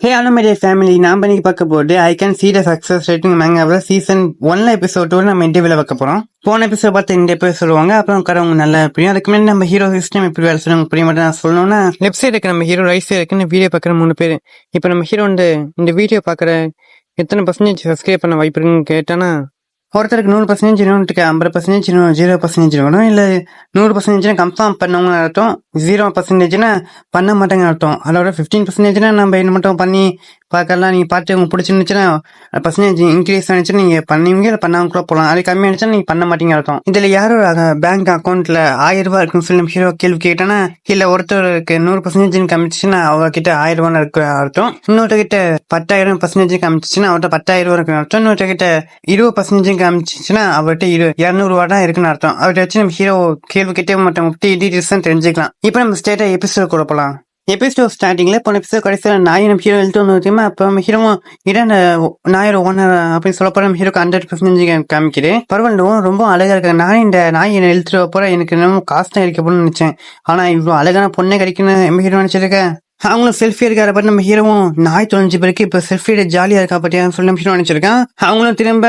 ஹே அனுமதிய family, நான் பண்ணி பார்க்க போது I can see the success rating மேங்க சீசன் 1 எபிசோட் நம்ம இன்டர்வியூல வைக்க போறோம். போன எபிசோட் பார்த்து இந்த எபிசோட் சொல்லுவாங்க, அப்புறம் உட்காரவங்க நல்லா புரியும். அதுக்கு முன்னாடி நம்ம ஹீரோ சிஸ்டம் எப்படி வேலை செய்யணும் புரிய மட்டும் நான் சொல்லணும்னா, லெஃப்ட் சைடு இருக்கு நம்ம ஹீரோ, ரைட் சைடு இருக்குன்னு வீடியோ பார்க்குற 3 பேர். இப்போ நம்ம ஹீரோ வந்து இந்த வீடியோ பார்க்குற எத்தனை பர்சன்டேஜ் சப்ஸ்கிரைப் பண்ண வாய்ப்பு இருக்குன்னு கேட்டானா, ஒருத்தருக்கு 100%, இன்னொருக்கு 50%, 0% இருக்கணும். இல்லை 100% கன்ஃபார்ம் பண்ணவங்க அர்த்தம், 0% பண்ண மாட்டேங்க அர்த்தம். அதோட 15% நம்ம என்ன மட்டும் பண்ணி பார்க்கலாம். நீங்கள் பார்த்து உங்களுக்கு பிடிச்சிருந்துச்சுன்னா பர்சன்டேஜ் இன்க்ரீஸ் ஆனிச்சுன்னா நீங்கள் பண்ணுவீங்க, இல்லை பண்ணாமல் கூட போகலாம். அது கம்மியானிச்சுன்னா நீங்கள் பண்ண மாட்டீங்க அர்த்தம். இதில் யாரோட பேங்க் அக்கௌண்ட்டில் 1000 ரூபா இருக்குன்னு சொல்லி ஹீரோ கேள்வி கேட்டேன்னா, இல்லை ஒருத்தருக்கு 100% கம்மிச்சுன்னா அவர்கிட்ட 1000 ரூபான்னு இருக்க அர்த்தம். இன்னொருத்தகிட்ட 10,000% கம்மிச்சுன்னா அவர்கிட்ட 10,000 ரூபா இருக்குன்னு அர்த்தம். இன்னொருத்தகிட்ட 20% காமிச்சுன்னா அவர்கிட்ட 200 ரூபா தான் இருக்குன்னு அர்த்தம். அவர்கிட்ட வச்சு நம்ம ஹீரோ கேள்வி கிட்டே மற்றவங்க டீட்டெயில்ஸ் தெரிஞ்சுக்கலாம். இப்போ நம்ம ஸ்டேட்டா எபிசோட் கூட போகலாம். எபிசோட் ஸ்டார்டிங்ல போன எபிசோட் கடைசியில் நாய் நம்ம ஹீரோ எழுத்து வந்து தெரியுமா, அப்போ நம்ம ஹீரோ இடம் நாயோட ஓனர் அப்படின்னு சொல்ல போற நம்ம ஹீரோக்கு 100% காமிக்குது. பரவாயில்ல, ரொம்ப அழகா இருக்காங்க. நானும் இந்த நாய் என்ன எழுத்துட்டு போற எனக்கு இன்னும் காசு தான் இருக்க போன்னு நினைச்சேன். ஆனா இவ்வளவு அழகான பொண்ணே கிடைக்குன்னு நம்ம ஹீரோ நினைச்சிருக்கேன். அவங்களும் செல்ஃபி எடுக்கிற பற்றி நம்ம ஹீரோவும் நாய் தொலைஞ்சு பிறகு இப்போ செல்ஃபி எடுக்க ஜாலியாக இருக்கா பற்றியான்னு சொல்லி நம்ம ஹீரோ நினச்சிருக்கான். அவங்களும் திரும்ப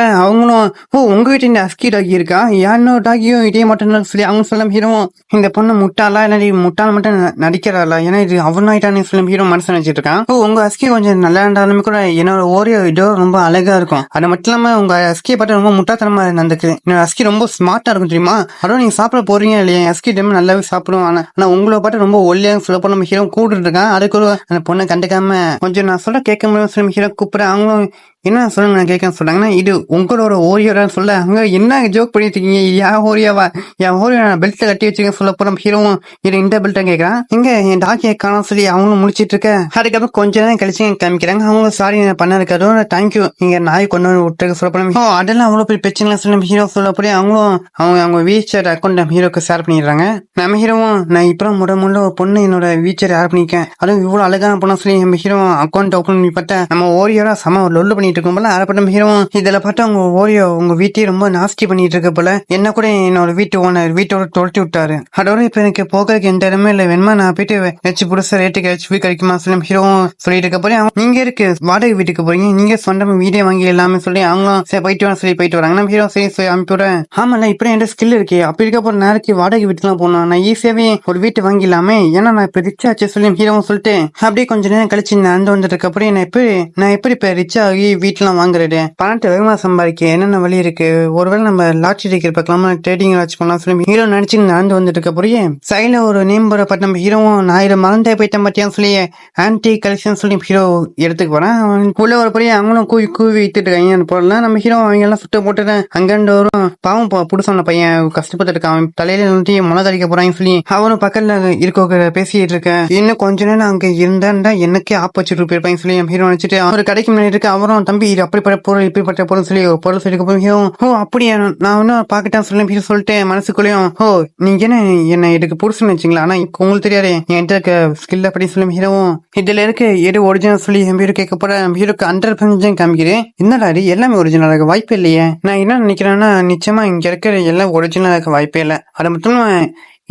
ஓ உங்கள் வீட்டு இந்த அஸ்கி டாகி இருக்கா, யாருன்னோ டாகியும் இதே மட்டும் சொல்லி அவங்க சொல்ல ஹீரோவும் இந்த பொண்ணு முட்டாளா இல்லை முட்டாள் மட்டும் நடிக்கிறாளா, ஏன்னா இது அவன் ஆயிட்டான்னு சொல்லி ஹீரோ மனசு நினைச்சிட்டு இருக்கான். உங்க அஸ்கி கொஞ்சம் நல்லா இருந்தாலுமே கூட என்னோட ஓரியோ இதோ ரொம்ப அழகா இருக்கும். அது மட்டும் இல்லாமல் உங்க அஸ்கியை பார்த்து ரொம்ப முட்டாத்தனமா நடந்துக்கு. என்னோட அஸ்கி ரொம்ப ஸ்மார்ட்டா இருக்கும் தெரியுமா, அதோட நீங்க சாப்பிட போறீங்க இல்லையா, அஸ்கி டைம் நல்லாவே சாப்பிடுவோம். ஆனால் உங்களை பார்த்து ரொம்ப ஒல்லியாக சொல்ல போன நம்ம ஹீரோ கூப்பிட்டு இருக்கான். அந்த பொண்ணை கண்டுக்காம கொஞ்சம் நான் சொல்ல கேட்க முடியும் ஹீரோ கூப்பிடுறேன். அவங்களும் என்ன சொல்லுங்க நான் கேட்க சொல்றாங்கன்னா, இது உங்களோட ஓரியோடான்னு சொல்ல அங்க என்ன ஜோக் பண்ணிட்டு இருக்கீங்க, என் ஓரியோவா, என் ஓரியோ பெல்ட்ல கட்டி வச்சிருக்கேன் சொல்ல போற ஹீரோவும் இது இந்த பெல்ட்டை கேட்கறான். இங்க என் டாக்கியை காணும் சொல்லி அவங்களும் முடிச்சிட்டு இருக்க. அதுக்கப்புறம் கொஞ்ச நேரம் கழிச்சு காமிக்கிறாங்க. அவங்களும் சாரி பண்ண இருக்காரோ தேங்க்யூ நீங்க நாய் கொண்டு வந்து விட்டு சொல்ல போறோம். அதெல்லாம் அவ்வளவு போய் பிரச்சனை சொல்லி ஹீரோ சொல்ல போய் அவங்களும் அவங்க வீச்சர் அக்கௌண்ட் நம்ம ஹீரோக்கு ஷேர் பண்ணிடுறாங்க. நம்ம ஹீரோவும் நான் இப்போ முறை ஒரு பொண்ணு என்னோட வீச்சர் ஷேர் பண்ணிக்கேன், அதுவும் இவ்வளவு அழகான பொண்ணு சொல்லி நம்ம ஹீரோ அக்கௌண்ட் ஓப்பன் பண்ணி பார்த்தா நம்ம ஓரியோட சம லொல்லு பண்ணிட்டு இருக்கும் போல. அதை நம்ம ஹீரோ இதுல பார்த்தா அவங்க ஓரியோ உங்க வீட்டையும் ரொம்ப நாஸ்தி பண்ணிட்டு இருக்க போல, என்ன கூட என்னோட வீட்டு ஓனர் வீட்டோட துரட்டி விட்டாரு. அதோட இப்ப எனக்கு போகிறதுக்கு எந்த இடமே இல்லை, வேணுமா நான் போயிட்டு வச்சு புதுசா ரேட்டுக்கு ஹெச்பி கிடைக்குமா சொல்லி ஹீரோ சொல்லிட்டு இருக்க போறேன். நீங்க இருக்கு வாடகை வீட்டுக்கு போறீங்க, நீங்க சொந்தமா வீடே வாங்கி எல்லாமே சொல்லி அவங்களும் சரி போயிட்டு வர சொல்லி போயிட்டு வராங்க. நம்ம ஹீரோ சரி அனுப்பிவிடுறேன். ஆமால இப்படி என் ஸ்கில் இருக்கு, அப்படி இருக்க போற நாளைக்கு வாடகை வீட்டுலாம் போனோம், நான் ஈஸியாவே ஒரு வீட்டு வாங்கிடலாமே, ஏன்னா நான் இப்ப ரிச் ஆச்சு சொல்லி ஹீரோ சொல்லிட்டு அப்படியே கொஞ்ச நேரம் கழிச்சு நடந்து வந்துட்டு அப்புறம் நான் எப்படி இப்ப ரிச் ஆகி வீட்டுலாம் வாங்குறது, பணத்தை வேகமா சம்பாதிக்க என்னென்ன வழி இருக்கு, ஒருவேளை நம்ம லாட்ரி டிக்கெட் பார்க்கலாமா, ட்ரேடிங் வாட்ச் பண்ணலாம் சொல்லி ஹீரோ நினைச்சு நடந்து வந்துட்டு இருக்க போறியே சைட்ல ஒரு நேம் போற பட் நம்ம ஹீரோவும் நான் இதை மறந்தே போயிட்டேன் பத்தியான்னு சொல்லி ஆன்டி கலெக்ஷன் சொல்லி ஹீரோ எடுத்துக்கு போறேன். உள்ள ஒரு பெரிய அவங்களும் கூவி வித்துட்டு இருக்காங்க போடலாம். நம்ம ஹீரோ அவங்க எல்லாம் சுத்த போட்டுட்டு அங்கண்டு வரும். பாவம் புதுசான பையன் கஷ்டப்பட்டு இருக்கான், தலையில நிறுத்தி மழை தடிக்க போறான்னு சொல்லி அவனும் பக்கத்துல இருக்க பேசிட்டு இருக்க. இன்னும் கொஞ்ச நேரம் அங்க இருந்தா எனக்கே ஆப்போசிட் போயிருப்பாங்க சொல்லி ஹீரோ நினைச்சிட்டு அவர் கடைக்கு முன்னாடி இருக்க. அவரும் தம்பி இது அப்படிப்பட்ட பொருள் இப்படிப்பட்ட பொருள் சொல்லி பொருள் சொல்லி அப்படியா நான் ஒன்னும் பாக்கிட்டேன் சொல்லி சொல்லிட்டு மனசுக்குள்ளேயும் நீங்க என்ன இதுக்கு புருஷன் வச்சுங்களா, ஆனா உங்களுக்கு தெரியாது என்கிட்ட இருக்க ஸ்கில் அப்படி சொல்லி ஹீரோவும் இதுல இருக்கு எது ஒரிஜினல் சொல்லி ஹீரோ கேட்க போற ஹீரோக்கு 100% காமிக்கிறேன். என்னடா எல்லாமே ஒரிஜினல் இருக்க வாய்ப்பே இல்லையே, நான் என்ன நினைக்கிறேன்னா நிச்சயமா இங்க இருக்கிற எல்லாம் ஒரிஜினல் இருக்க வாய்ப்பே இல்லை. அது மட்டும்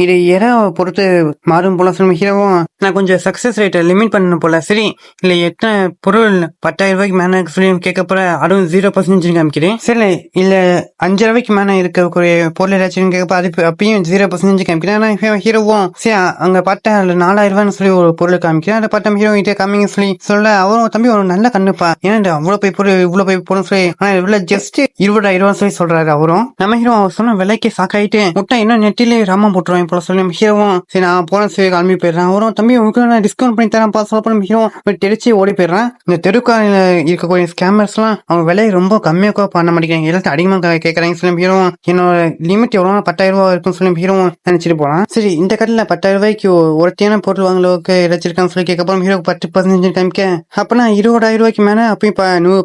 இது எதை பொறுத்து மாறும் போல சொல்லி ஹீரோவும் நான் கொஞ்சம் சக்சஸ் ரேட்டை லிமிட் பண்ணணும் போல, சரி இல்லை எத்தனை பொருள் 10,000 ரூபாய்க்கு மேலே சொல்லி கேட்க போற அதுவும் 0% காமிக்கிறேன். சரி இல்லை 5 ரூபாய்க்கு மேலே இருக்கக்கூடிய பொருள் ஏதாச்சும் கேட்கப்போ அது அப்பயும் 0% காமிக்கிறேன். ஆனால் ஹீரோவும் சரி அங்கே பார்த்தா 4,000 ரூபான்னு சொல்லி ஒரு பொருள் காமிக்கிறேன். அதை பார்த்தா ஹீரோ கிட்டே காமிங்க சொல்லி சொல்ல அவரும் தம்பி ஒரு நல்ல கண்ணுப்பா, ஏன்னா அவ்வளோ போய் பொருள் இவ்வளோ போய் பொருள் சொல்லி ஆனால் இவ்வளோ ஜஸ்ட் 20,000 ரூபா சொல்லி சொல்றாரு. அவரும் நம்ம ஹீரோ அவர் சொன்ன விலைக்கு சாக்காயிட்டு முட்டை இன்னும் நெட்டிலே ராமம் போட்டுருவாங்க போல சொல்லி ஹீரோவும் சரி நான் போன சொல்லி கிளம்பி போயிடுறேன். அவரும் தம்பி உங்களுக்கு நான் டிஸ்கவுண்ட் பண்ணி தரேன் சொல்ல போன ஹீரோ தெரிச்சு ஓடி போயிடுறான். இந்த தெருக்கால இருக்கக்கூடிய ஸ்கேமர்ஸ் எல்லாம் அவங்க விலையை ரொம்ப கம்மியாக பண்ண மாட்டேங்கிறாங்க, எல்லாத்தையும் அதிகமாக கேட்கறாங்க சொல்லி ஹீரோ என்னோட லிமிட் எவ்வளோ 10,000 ரூபா இருக்குன்னு சொல்லி ஹீரோவும் நினைச்சிட்டு போறான். சரி இந்த கடையில் 10,000 ரூபாய்க்கு ஒருத்தியான பொருள் வாங்கலவுக்கு ஏதாச்சிருக்கான்னு சொல்லி கேட்க போறோம். ஹீரோக்கு 10% காமிக்க அப்பனா 20,000 ரூபாய்க்கு மேல அப்பயும்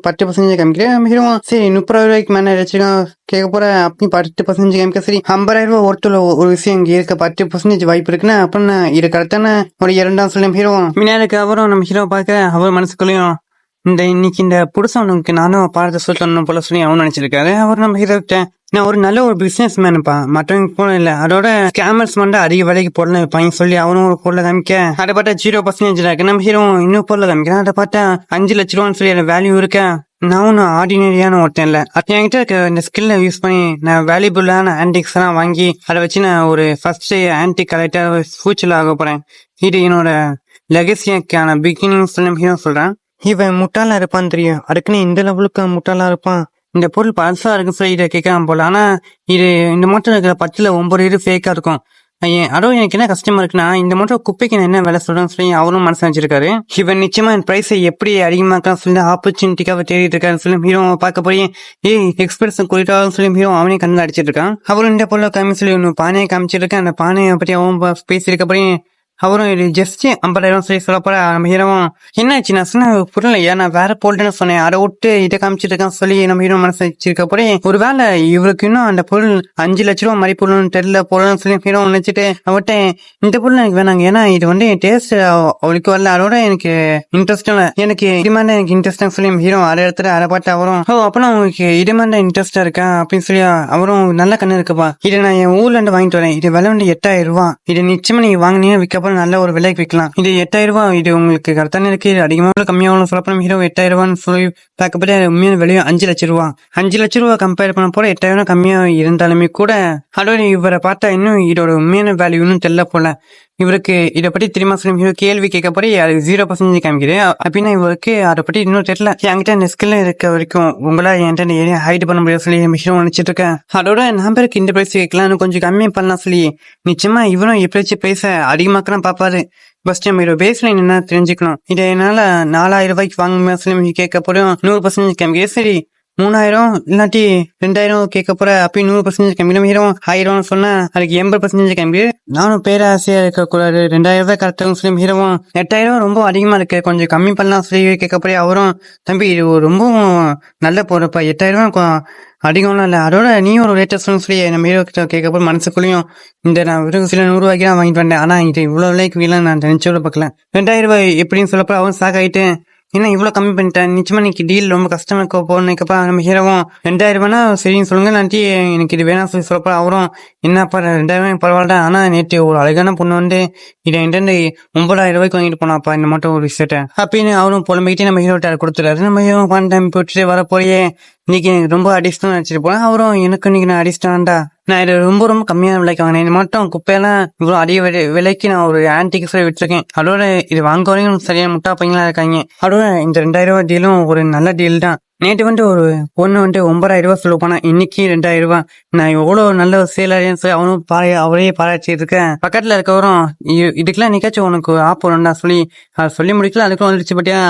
10% காமிக்கிறேன். ஹீரோவும் சரி 30,000 ரூபாய்க்கு மேல ஏதாச்சும் கேட்க போற அப்பயும் 10% காமிக்க. சரி 50,000 ரூபாய் ஒருத்தர் ஒரு விஷயம் இங்க இருக்க 10% வாய்ப்பு இருக்குன்னா அப்படின்னா இது கரெக்டான ஒரு 2ஆம் சொல்லி ஹீரோ மின்னாருக்கு அவரும் நம்ம ஹீரோ பார்க்க அவர் மனசுக்குள்ளேயும் இன்னைக்கு இந்த புதுசவனுக்கு நானும் பாடத்தை சொல்லணும் போல சொல்லி அவன் நினைச்சிருக்காரு. அவர் நம்ம ஹீரோக்கிட்ட நான் ஒரு நல்ல ஒரு பிசினஸ் மேனுப்பா, மற்றவங்க போன இல்ல. அதோட ஸ்கேமர்ஸ் மட்டும் அதிக விலைக்கு பொருள் வைப்பாங்க சொல்லி அவனும் ஒரு பொருளை காமிக்க, அதை பார்த்தா 0% இருக்கு. நம்ம ஹீரோ இன்னும் பொருளை காமிக்கிறேன், அதை பார்த்தா 5 லட்ச ரூபான்னு சொல்லி வேல்யூ இருக்க. நான் ஒன்றும் ஆர்டினரியான ஒருத்தன் இல்லை. அப்போ என்கிட்ட இருக்க இந்த ஸ்கில்லை யூஸ் பண்ணி நான் வேல்யூபுல்லான ஆன்டிக்ஸ் எல்லாம் வாங்கி அதை வச்சு நான் ஒரு ஃபர்ஸ்ட் ஆன்டிக் கலெக்டர் ஃபியூச்சர்ல ஆக போறேன். இது என்னோட லெகசியாக்கான பிகினிங் ஹீரோ சொல்றேன். இவன் முட்டாளா இருப்பான்னு தெரியும், அதுக்குன்னு இந்த லெவலுக்கு முட்டாளா இருப்பான். இந்த பொருள் பழசா இருக்கு சொல்லி இதை கேட்கலாம் போல. ஆனா இது இந்த மூட்டை இருக்கிற 10ல் 9 இது ஃபேக்கா இருக்கும். அதுவும் எனக்கு என்ன கஷ்டமா இருக்குன்னா, இந்த மூட்டை குப்பைக்கு நான் என்ன வேலை சொல்றேன்னு சொல்லி அவரும் மனசு வச்சிருக்காரு. இவன் நிச்சயமா என் பிரைஸை எப்படி அதிகமாக்கலாம் சொல்லி ஆப்பர்ச்சுனிட்டிக்காக தேடிட்டு இருக்காரு சொல்லி ஹீரோ பார்க்க போய் எக்ஸ்பிரஸ் குறிட்டாலும் சொல்லி ஹீரோ அவனே கண்ணில் அடிச்சிட்டு இருக்கான். அவரும் இந்த பொருளை காமி சொல்லி ஒன்று பானையை காமிச்சிருக்கேன். அந்த பானையை பற்றி அவன் பேசியிருக்க போய் அவரும் இது ஜஸ்ட் 50,000 சொல்லி சொல்ல போற. நம்ம ஹீரோவும் என்னாச்சு நான் சொன்ன புரியலையா, நான் வேற போல்ட்டுன்னு சொன்னேன், அதை விட்டு இதை காமிச்சிட்டு இருக்கான் சொல்லி நம்ம ஹீரோ மனசு வச்சிருக்க போய் ஒருவேளை இவருக்கு இன்னும் அந்த பொருள் 5 லட்ச ரூபா மாதிரி பொருள்னு தெரியல பொருள்னு சொல்லி ஹீரோ நினைச்சிட்டு அவட்ட இந்த பொருள் எனக்கு வேணாங்க, ஏன்னா இது வந்து டேஸ்ட் அவளுக்கு வரல, அதோட எனக்கு இன்ட்ரெஸ்டும் இல்லை, எனக்கு இது மாதிரி எனக்கு இன்ட்ரெஸ்ட் சொல்லி ஹீரோ அதை இடத்துல அதை பார்த்து அவரும் அப்பனா உங்களுக்கு இது மாதிரி இன்ட்ரெஸ்டா இருக்கா அப்படின்னு சொல்லி அவரும் நல்ல கண்ணு இருக்குப்பா, இதை நான் என் ஊர்ல இருந்து வாங்கிட்டு வரேன், இது விலை வந்து 8,000 ரூபா, இது நிச்சயமா நீங்க வாங்கினீங்க விற்கப்ப நல்ல ஒரு விலைக்கு விற்கலாம், இது 8,000 ரூபா, இது உங்களுக்கு கரெக்டான இருக்கு, இது அதிகமாக கம்மியாகவும் சொல்லப்போம். ஹீரோ 8,000 ரூபான்னு சொல்லி பார்க்கப்பட்டு உண்மையான விலையும் 5 லட்ச ரூபா. 5 லட்ச ரூபா கம்பேர் பண்ண போல 8,000 கம்மியா இருந்தாலுமே கூட அதோட இவரை பார்த்தா இன்னும் இதோட உண்மையான வேல்யூன்னு தெரியல போல. இவருக்கு இதை பத்தி தெரியுமா சொல்லி கேள்வி கேட்க போய் அது 0% காமிக்குது. அப்படின்னா இவருக்கு அதை பத்தி இன்னும் தெரியல. என்கிட்ட இந்த ஸ்கில் இருக்க வரைக்கும் உங்களா என்கிட்ட ஹைட் பண்ண முடியாது சொல்லி மிஷின் நினைச்சிட்டு இருக்கேன். அதோட நம்பருக்கு இந்த பிரைஸ் வைக்கலாம் கொஞ்சம் கம்மியா பண்ணலாம் சொல்லி நிச்சயமா இவரும் எப்படியாச்சும் பிரைஸ அதிகமாக்கலாம் பாப்பாரு. ஃபர்ஸ்ட் டைம் இதோட பேஸ் லைன் என்ன தெரிஞ்சுக்கணும். இதை என்னால 4,000 ரூபாய்க்கு வாங்க சொல்லி கேட்க போறோம். 100% காமிக்குது. சரி 3,000 இல்லாட்டி 2,000 கேட்க போற, அப்படி 100% கம்மி. 1,000 சொன்னா அதுக்கு 80% கம்மி. நானும் பேராசையா இருக்க கூடாது, 2,000 ரூபாய் கரெக்டாக சொல்லி ஹீரோவும் 8,000 ரொம்ப அதிகமா இருக்கு, கொஞ்சம் கம்மி பண்ணலாம் சொல்லி கேட்க போய் அவரும் தம்பி இது ரொம்ப நல்ல போறப்ப 8,000 அதிகம்லாம் இல்லை, அதோட நீ ஒரு ரேட்டர் சொல்லி நம்ம ஹீரோ கிட்ட கேட்கப்போ மனசுக்குள்ளேயும் இந்த நான் வெறும் சில 100 ரூபாய்க்கு தான் வாங்கிட்டு வந்தேன், ஆனா இது இவ்வளவு விலைக்கு வீலாம் நான் நினைச்சோட பார்க்கல. 2,000 ரூபாய் எப்படின்னு சொல்லப்போ அவன் சாக் ஆயிட்டு என்ன இவ்வளவு கம்மி பண்ணிட்டேன், நிச்சயமா இன்னைக்கு டீல் ரொம்ப கஷ்டமா இருக்க போறதுக்கப்புறம் நம்ம ஹீரோவும் 2,000 ரூபாய்னா சரின்னு சொல்லுங்க, இல்லாட்டி எனக்கு இது வேணாம் சொல்லி சொல்லப்போ அவரும் என்னப்பா 2,000 பரவாயில்ல, ஆனா நேற்று ஒரு அழகான பொண்ணு வந்து இதை என்கிட்ட 9,000 ரூபாய்க்கு வாங்கிட்டு போனாப்பா இந்த மட்டும் ஒரு விஷயத்த அப்படின்னு அவரும் புலம்பிக்கிட்டே நம்ம ஹீரோட்ட கொடுத்துறாரு. நம்ம ஹீரோ டைம் போட்டுட்டு வர போயே இன்னைக்கு எனக்கு ரொம்ப அடிஸ்டும் நினைச்சிட்டு போனேன். அவரும் எனக்கு இன்னைக்கு நான் அடிஸ்டான்டா, நான் இது ரொம்ப ரொம்ப கம்மியான விலைக்கு வாங்கினேன், இது மட்டும் குப்பையெல்லாம் இவ்வளவு அதிக விலைக்கு நான் ஒரு ஆன்டிக் சொல்லி விட்டுருக்கேன், அதோட இது வாங்க வரையும் சரியான முட்டா பையங்களா இருக்காங்க, அதோட இந்த 2,000 ரூபாய் டீலும் ஒரு நல்ல டீல் தான். நேற்று வந்து ஒரு பொண்ணு வந்து 9,000 ரூபாய் சொல்ல போனா, இன்னைக்கு 2,000 ரூபாய், நான் எவ்வளவு நல்ல சேலாரின்னு சொல்லி அவனும் அவரே பாராட்டிட்டு இருக்கேன். பக்கத்துல இருக்கவரும் இதுக்கெல்லாம் நிக்காச்சும் உனக்கு ஆப் வரும்டா சொல்லி சொல்லி முடிக்கல, அதுக்குள்ள வந்துருச்சு பட்டியா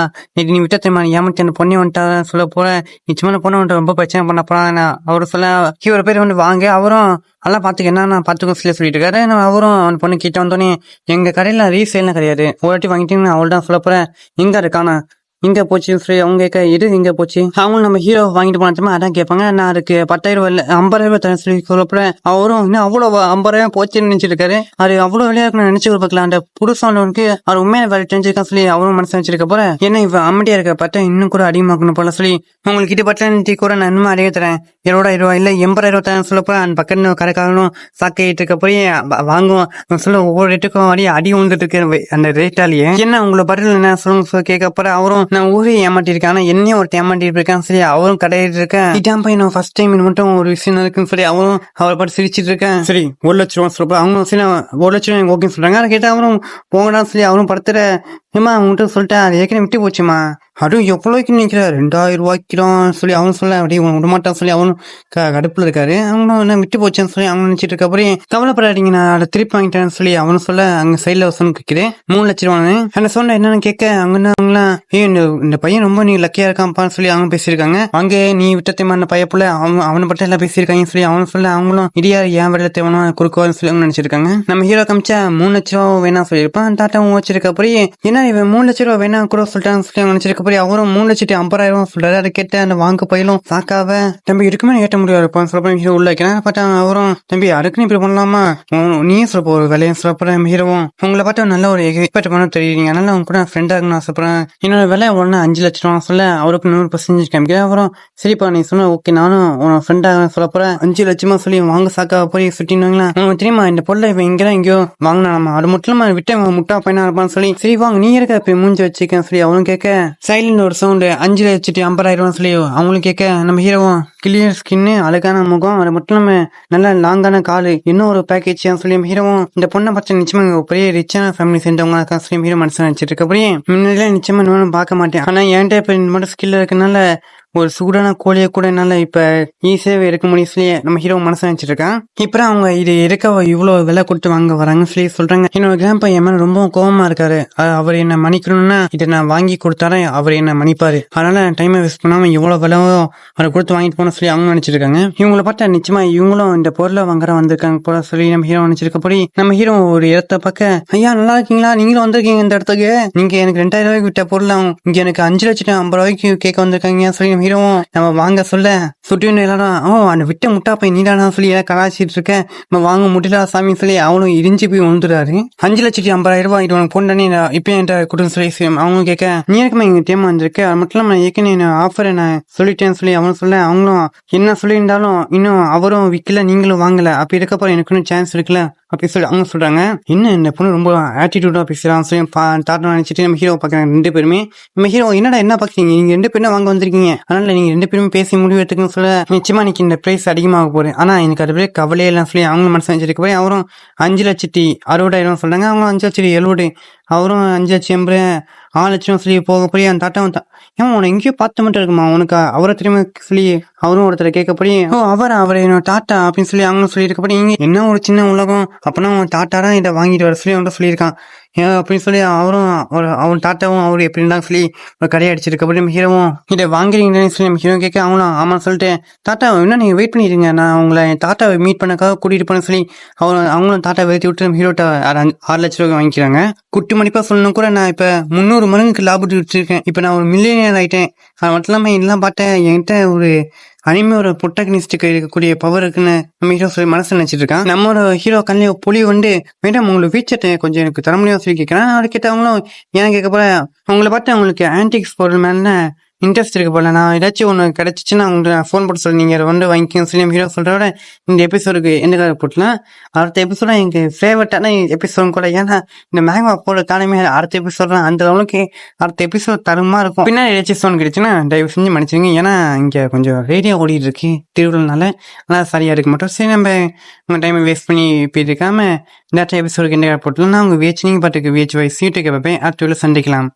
நீ விட்ட தெரியுமா ஏமாத்தி அந்த பொண்ணை வந்துட்டா சொல்ல போற, நிச்சயமான பொண்ணு வந்துட்டு ரொம்ப பிரச்சனை பண்ண போறான். அவரு சொல்ல இவர பேர் வந்து வாங்க, அவரும் நல்லா பாத்துக்க என்ன பாத்துக்கோ சொல்லிட்டு இருக்காரு. அவரும் அவன் பொண்ணு கிட்ட வந்தோடனே எங்க கடையில ரீசேல்னு கிடையாது, ஒரு வாட்டி வாங்கிட்டீங்கன்னு அவள் தான் சொல்ல போறேன், எங்க இருக்கானா இங்க போச்சு சொல்லி அவங்க கேட்க இது இங்க போச்சு, அவங்களும் நம்ம ஹீரோ வாங்கிட்டு போனாச்சுமா அதான் கேட்பாங்க, நான் அதுக்கு 10,000 ரூபாய் இல்ல 50,000 ரூபாய் தரேன் சொல்லி சொல்லப்போறேன். அவரும் இன்னும் அவ்வளவு 50,000 போச்சுன்னு நினைச்சிட்டு இருக்காரு. அது அவ்வளவு விலையா இருக்குன்னு நினைச்சு பார்க்கலாம். அந்த புதுசானவனுக்கு அவர் உண்மையான வேலை தெரிஞ்சிருக்கான் சொல்லி அவரும் மனசு வச்சிருக்க போற, என்ன இவ அம்மடியா இருக்க பார்த்தா இன்னும் கூட அதிகமாக்கணும் போல சொல்லி உங்களுக்கு இது பட்டன் கூட நான் இன்னும் அதிக தரேன் 20,000 ரூபாய் இல்ல 80,000 தரேன் சொல்ல போற. அந்த பக்கத்து கடைக்காரனும் சாக்கிட்டு இருக்க போய் வாங்குவோம் சொல்ல ஒவ்வொரு ரேட்டுக்கும் அடி விழுந்துட்டு இருக்கு அந்த ரேட்டாலேயே. என்ன உங்களை பட்டியல் என்ன சொல்லுங்க கேட்க போற. அவரும் நான் ஊரே ஏமாட்டிருக்கேன், ஆனா என்னையும் ஒரு ஏமாட்டிட்டு இருக்கான் சரி அவரும் கடையிட்டு இருக்கேன், இதான் போய் நான் ஃபர்ஸ்ட் டைம் மட்டும் ஒரு விஷயம் இருக்குன்னு சொல்லி அவரும் அவரை பார்த்து சிரிச்சிட்டு இருக்கேன். சரி 1,00,000 ரூபாய் சொல்ல அவங்க சரி 1,00,000 ஓகேன்னு சொல்றாங்க. அதை கேட்டா அவரும் போங்கடான்னு சொல்லி அவரும் படுத்துற ஏமா அவங்ககிட்ட சொல்லிட்டேன் அது ஏற்கனவே விட்டு போச்சுமா, அதுவும் எவ்வளோக்கு நினைக்கிற 2,000 ரூபாய்க்குதான் சொல்லி அவன் சொல்ல அப்படியே விடமாட்டான் சொல்லி அவனும் கடுப்புல இருக்காரு. அவங்களும் என்ன விட்டு போச்சேன்னு சொல்லி அவங்க நினைச்சிட்டு இருக்க அப்புறம் கவலைப்படாதீங்க நான் அதை திருப்பி வாங்கிட்டேன்னு சொல்லி அவனு சொல்ல அங்க சைட்ல சொன்ன கேட்கிறேன் 3 லட்ச ரூபான்னு. அந்த சொன்ன என்னன்னு கேட்க அவங்க அவங்களாம் இந்த பையன் ரொம்ப நீ லக்கியா இருக்கான்ப்பான்னு சொல்லி அவங்க பேசியிருக்காங்க. அங்கே நீ விட்டத்தைமான பையப்புல அவனை பட்ட எல்லாம் பேசியிருக்காங்கன்னு சொல்லி அவனு சொல்ல அவங்களும் இடியா ஏன் வெள்ள தேவனும் குறுக்குவான்னு சொல்லி அவங்க நினைச்சிருக்காங்க. நம்ம ஹீரோ காமிச்சா 3 லட்ச ரூபா வேணா சொல்லியிருப்பான். டாட்டாவும் வச்சிருக்க அப்புறம் என்ன என்ன இவன் 3 லட்சம் ரூபா வேணா கூட சொல்லிட்டான்னு சொல்லி நினைச்சிருக்க போய் அவரும் 3,50,000 சொல்றாரு. அதை கேட்டு அந்த வாங்க பயிலும் சாக்காவ தம்பி இருக்குமே ஏற்ற முடியாது சொல்ல ஹீரோ உள்ள வைக்கிறேன் பார்த்தாங்க. அவரும் தம்பி அதுக்குன்னு இப்படி பண்ணலாமா, நீயே சொல்லப்போ ஒரு வேலையை சொல்லப்போறேன் ஹீரோவும் உங்களை பார்த்தா நல்ல ஒரு எக்ஸ்பெக்ட் பண்ண தெரியுங்க, அதனால அவங்க கூட ஃப்ரெண்டா இருக்குன்னு ஆசைப்படுறேன். என்னோட விலை ஒன்னு 5 லட்சம் ரூபா சொல்ல அவருக்கு 100% காமிக்கிறேன். அப்புறம் சரிப்பா நீ சொன்ன ஓகே நானும் உன் ஃப்ரெண்டா சொல்ல போறேன் 5 லட்சமா சொல்லி வாங்க சாக்கா போய் சுட்டினாங்களா. உங்களுக்கு தெரியுமா இந்த பொருளை இவன் இங்கதான் எங்கேயோ வாங்கினாமா, அது மட்டும் இல்லாம விட்டு முட்டா பையனா இருப்பான்னு சொல்லி சரி வாங்க நீ இருக்க போய் மூஞ்சி வச்சுக்கேன் சொல்லி அவனும் கேட்க சைலண்ட் ஒரு சவுண்டு 5,50,000 சொல்லி அவங்களும் கேட்க நம்ம ஹீரோவும் கிளியர் ஸ்கின்னு அழகான முகம், அது மட்டும் இல்லாம நல்ல லாங்கான காலு, இன்னும் ஒரு பேக்கேஜ் சொல்லி ஹீரோவும் இந்த பொண்ணை பார்த்து நிச்சயமா பெரிய ரிச்சான ஃபேமிலி சேர்ந்தவங்க சொல்லி ஹீரோ மனசு நினைச்சிட்டு இருக்க அப்படியே முன்னாடிலாம் நிச்சயமா இன்னும் பார்க்க மாட்டேன், ஆனா என்கிட்ட இப்ப இந்த மட்டும் ஸ்கில் இருக்கனால ஒரு சூடான கோழியை கூட என்னால இப்ப ஈஸியாவே இருக்க முடியும் சொல்லி நம்ம ஹீரோ மனசு நினைச்சிட்டு இருக்கான். இப்ப அவங்க இது இருக்க இவ்வளவு விலை கொடுத்து வாங்க வராங்க சொல்லி சொல்றாங்க. என்னோட கிராண்ட் பையன் மேல ரொம்ப கோபமா இருக்காரு, அவர் என்ன மன்னிக்கணும்னா இதை நான் வாங்கி கொடுத்தாரேன் அவர் என்ன மன்னிப்பாரு, அதனால டைமை வேஸ்ட் பண்ணாம இவ்வளவு விலைவோ அவரை கொடுத்து வாங்கிட்டு போன சொல்லி அவங்க நினைச்சிட்டு இருக்காங்க. இவங்களை பார்த்தா நிச்சயமா இவங்களும் இந்த பொருளை வாங்குற வந்திருக்காங்க போல சொல்லி நம்ம ஹீரோ நினைச்சிருக்கப்படி நம்ம ஹீரோ ஒரு இடத்த பார்க்க ஐயா நல்லா இருக்கீங்களா, நீங்களும் வந்திருக்கீங்க இந்த இடத்துக்கு, நீங்க எனக்கு 2,000 ரூபாய்க்கு விட்ட பொருள் இங்க எனக்கு 5,50,000 கேட்க வந்திருக்காங்க சொல்லி ஹீரோவும் நம்ம வாங்க சொல்ல சுட்டி எல்லாரும் அந்த விட்ட முட்டா போய் நீடானா சொல்லி கலாச்சிட்டு இருக்க நம்ம வாங்க முடியல சாமி சொல்லி அவனும் இடிஞ்சு போய் விழுந்துறாரு. 5,50,000 ரூபாய் இது உனக்கு பொண்ணு இப்ப என்கிட்ட கொடுத்து சொல்லி அவங்க கேட்க நீ இருக்குமா எங்க டீம் வந்திருக்கு, அது மட்டும் இல்லாம ஏற்கனவே ஆஃபர் நான் சொல்லிட்டேன்னு சொல்லி அவனும் சொல்ல அவங்களும் என்ன சொல்லியிருந்தாலும் இன்னும் அவரும் விற்கல நீங்களும் வாங்கல, அப்படி இருக்கப்போ எனக்கு இன்னும் சான்ஸ் இருக்குல்ல அப்படி சொல்லி அவங்க சொல்றாங்க. என்ன இந்த பொண்ணு ரொம்ப ஆட்டிடியூடா பேசுறான்னு சொல்லி தாட்டம் நினைச்சிட்டு நம்ம ஹீரோ பாக்குறாங்க. 2 பேருமே நம்ம ஹீரோ என்னடா என்ன பாக்குறீங்க, நீங்க 2 பேரும் வாங்க வந்திருக்கீங்க, அதனால நீங்க 2 பேருமே பேசி முடிவு எடுத்துக்கன்னு சொல்ல நிச்சயமா இன்னைக்கு இந்த பிரைஸ் அதிகமாக போறேன், ஆனா எனக்கு அது பேர் கவலையே எல்லாம் சொல்லி அவங்க மனசு நினைச்சிருக்க போய் அவரும் 5,60,000 சொல்றாங்க. அவங்க 5,70,000 அவரும் 5,80,000 6 லட்சம் சொல்லி போக போய் அந்த தாட்டம் ஏன் உன எங்கேயோ பார்த்து மட்டும் இருக்குமா உனக்கு அவரை திரும்ப சொல்லி அவரும் ஒருத்தர் கேட்கப்படி அவரை என்னோட டாட்டா அப்படின்னு சொல்லி அவங்களும் சொல்லியிருக்கப்படி இங்க என்ன ஒரு சின்ன உலகம் அப்படின்னா அவன் டாட்டா தான் இதை வாங்கிட்டு வர சொல்லி அவன் சொல்லியிருக்கான் அப்படின்னு சொல்லி அவரும் அவன் டாட்டாவும் அவரு எப்படின்னா சொல்லி ஒரு கடையை அடிச்சிருக்கப்படி ஹீரோவும் இதை வாங்குறீங்கன்னு சொல்லி நம்ம ஹீரோ கேட்க அவனும் ஆமான்னு சொல்லிட்டு டாட்டா இன்னும் நீங்க வெயிட் பண்ணிடுங்க நான் உங்களை டாட்டாவை மீட் பண்ணக்காக கூட்டிட்டு போன சொல்லி அவங்களும் டாட்டா வெயிட்டி விட்டு நம்ம ஹீரோட்ட 6 லட்சம் ரூபாய் வாங்கிக்கிறாங்க. குட்டி மதிப்பா சொல்லணும் கூட நான் இப்ப 300 மடங்குக்கு லாபத்து வச்சிருக்கேன், இப்ப நான் ஒரு மில்லியனர் ஆயிட்டேன், அது மட்டும் இல்லாம இதெல்லாம் பார்த்தேன் என்கிட்ட ஒரு அனிமையோட புரோட்டகனிஸ்டுக்கு இருக்கக்கூடிய பவர் இருக்குன்னு நம்ம ஹீரோ சொல்லி மனசு நினைச்சிட்டு இருக்கான். நம்மளோட ஹீரோ கண்ணில புலி வந்து மேடம் உங்களுக்கு வீச்சட்டை கொஞ்சம் எனக்கு தர முடியும் சொல்லி கேட்கறேன். அது கேட்டவங்களும் ஏன் கேட்க போற உங்களை பார்த்து அவங்களுக்கு ஆன்டிக்ஸ் பொருள் மேல இன்ட்ரெஸ்ட் இருக்கு போல, நான் ஏதாச்சும் ஒன்று கிடைச்சிச்சுன்னா உங்களுக்கு ஃபோன் போட்டு சொல்லி நீங்க வந்து வாங்கிக்கணும் சொல்லி ஹீரோ சொல்றோட இந்த எபிசோடுக்கு எந்த கால போட்டலாம். அடுத்த எபிசோட எனக்கு ஃபேவரட்டான எபிசோடு கூட, ஏன்னா இந்த மேங்கா போட காலமே அடுத்த எபிசோட் அந்த அளவுக்கு அடுத்த எபிசோட் தரமா இருக்கும். பின்னாடி ஏதாச்சும் ஃபோன் கிடைச்சுன்னா தயவு செஞ்சு மன்னிச்சுங்க, ஏன்னா இங்க கொஞ்சம் ரேடியோ ஓடிட்டு இருக்கு திருவிழானால, அதனால சரியா இருக்க மாட்டோம். சரி நம்ம உங்க டைமை வேஸ்ட் பண்ணி போயிருக்காம இந்த எபிசோடுக்கு எந்த கால போட்டலாம். நான் உங்க வேச்சு நீங்க பாட்டுக்கு வேச்சு வாய் சீட்டுக்கு வைப்பேன். அடுத்த சந்திக்கலாம்.